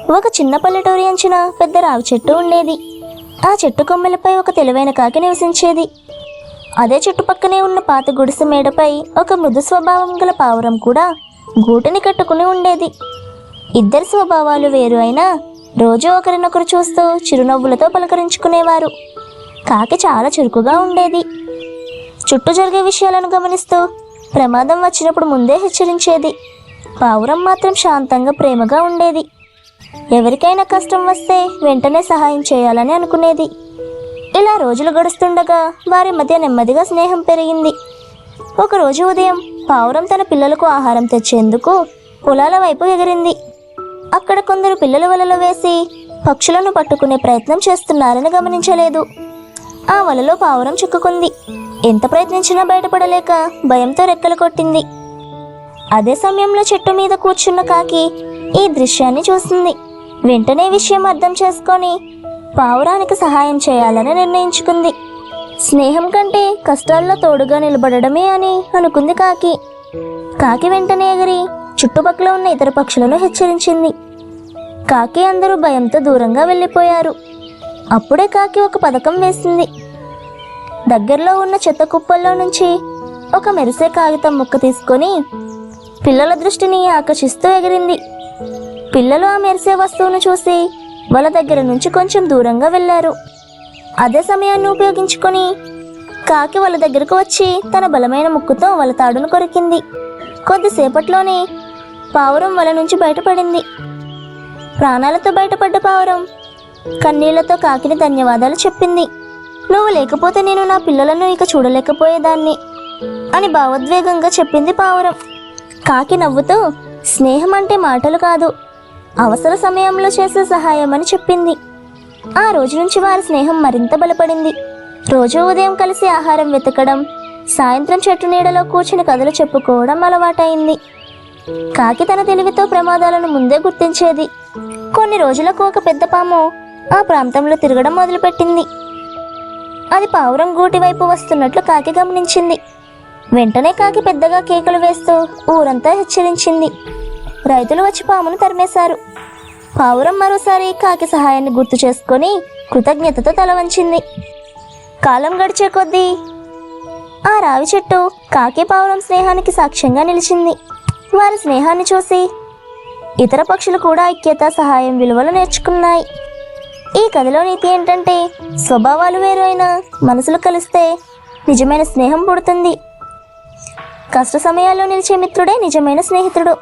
ఒక చిన్న పల్లెటూరి అంచున పెద్ద రావి చెట్టు ఉండేది. ఆ చెట్టు కొమ్మలపై ఒక తెలివైన కాకి నివసించేది. అదే చుట్టుపక్కనే ఉన్న పాత గుడిసె మేడపై ఒక మృదు స్వభావం గల పావురం కూడా గూటిని కట్టుకుని ఉండేది. ఇద్దరి స్వభావాలు వేరు అయినా రోజు ఒకరినొకరు చూస్తూ చిరునవ్వులతో పలకరించుకునేవారు. కాకి చాలా చురుకుగా ఉండేది. చుట్టూ జరిగే విషయాలను గమనిస్తూ ప్రమాదం వచ్చినప్పుడు ముందే హెచ్చరించేది. పావురం మాత్రం శాంతంగా ప్రేమగా ఉండేది. ఎవరికైనా కష్టం వస్తే వెంటనే సహాయం చేయాలని అనుకునేది. ఇలా రోజులు గడుస్తుండగా వారి మధ్య నెమ్మదిగా స్నేహం పెరిగింది. ఒకరోజు ఉదయం పావురం తన పిల్లలకు ఆహారం తెచ్చేందుకు పొలాల వైపు ఎగిరింది. అక్కడ కొందరు పిల్లలు వలలో వేసి పక్షులను పట్టుకునే ప్రయత్నం చేస్తున్నారని గమనించలేదు. ఆ వలలో పావురం చిక్కుకుంది. ఎంత ప్రయత్నించినా బయటపడలేక భయంతో రెక్కలు కొట్టింది. అదే సమయంలో చెట్టు మీద కూర్చున్న కాకి ఈ దృశ్యాన్ని చూసింది. వెంటనే విషయం అర్థం చేసుకొని పావురానికి సహాయం చేయాలని నిర్ణయించుకుంది. స్నేహం కంటే కష్టాల్లో తోడుగా నిలబడమే అని అనుకుంది కాకి. కాకి వెంటనే ఎగిరి చుట్టుపక్కల ఉన్న ఇతర పక్షులను హెచ్చరించింది. కాకి అందరూ భయంతో దూరంగా వెళ్ళిపోయారు. అప్పుడే కాకి ఒక పథకం వేసింది. దగ్గరలో ఉన్న చెత్త కుప్పల్లో నుంచి ఒక మెరిసే కాగితం ముక్క తీసుకొని పిల్లల దృష్టిని ఆకర్షిస్తూ ఎగిరింది. పిల్లలు ఆ మెరిసే వస్తువును చూసి వాళ్ళ దగ్గర నుంచి కొంచెం దూరంగా వెళ్ళారు. అదే సమయాన్ని ఉపయోగించుకొని కాకి వాళ్ళ దగ్గరకు వచ్చి తన బలమైన ముక్కుతో వాళ్ళ తాడును కొరికింది. కొద్దిసేపట్లోనే పావురం వల నుంచి బయటపడింది. ప్రాణాలతో బయటపడ్డ పావురం కన్నీళ్లతో కాకిని ధన్యవాదాలు చెప్పింది. నువ్వు లేకపోతే నేను నా పిల్లలను ఇక చూడలేకపోయేదాన్ని అని భావోద్వేగంగా చెప్పింది పావురం. కాకి నవ్వుతూ స్నేహం అంటే మాటలు కాదు, అవసర సమయంలో చేసే సహాయం అని చెప్పింది. ఆ రోజు నుంచి వారి స్నేహం మరింత బలపడింది. రోజు ఉదయం కలిసి ఆహారం వెతకడం, సాయంత్రం చెట్టు నీడలో కూర్చుని కథలు చెప్పుకోవడం అలవాటైంది. కాకి తన తెలివితో ప్రమాదాలను ముందే గుర్తించేది. కొన్ని రోజులకు ఒక పెద్ద పాము ఆ ప్రాంతంలో తిరగడం మొదలుపెట్టింది. అది పావురం గూటి వైపు వస్తున్నట్లు కాకి గమనించింది. వెంటనే కాకి పెద్దగా కేకలు వేస్తూ ఊరంతా హెచ్చరించింది. రైతులు వచ్చి పామును తరిమేశారు. పావురం మరోసారి కాకి సహాయాన్ని గుర్తు చేసుకొని కృతజ్ఞతతో తల వంచింది. కాలం గడిచే కొద్దీ ఆ రావి చెట్టు కాకి పావురం స్నేహానికి సాక్ష్యంగా నిలిచింది. వారి స్నేహాన్ని చూసి ఇతర పక్షులు కూడా ఐక్యత, సహాయం విలువలు నేర్చుకున్నాయి. ఈ కథలో నీతి ఏంటంటే స్వభావాలు వేరు అయినా మనసులు కలిస్తే నిజమైన స్నేహం పుడుతుంది. కష్ట సమయాల్లో నిలిచే మిత్రుడే నిజమైన స్నేహితుడు.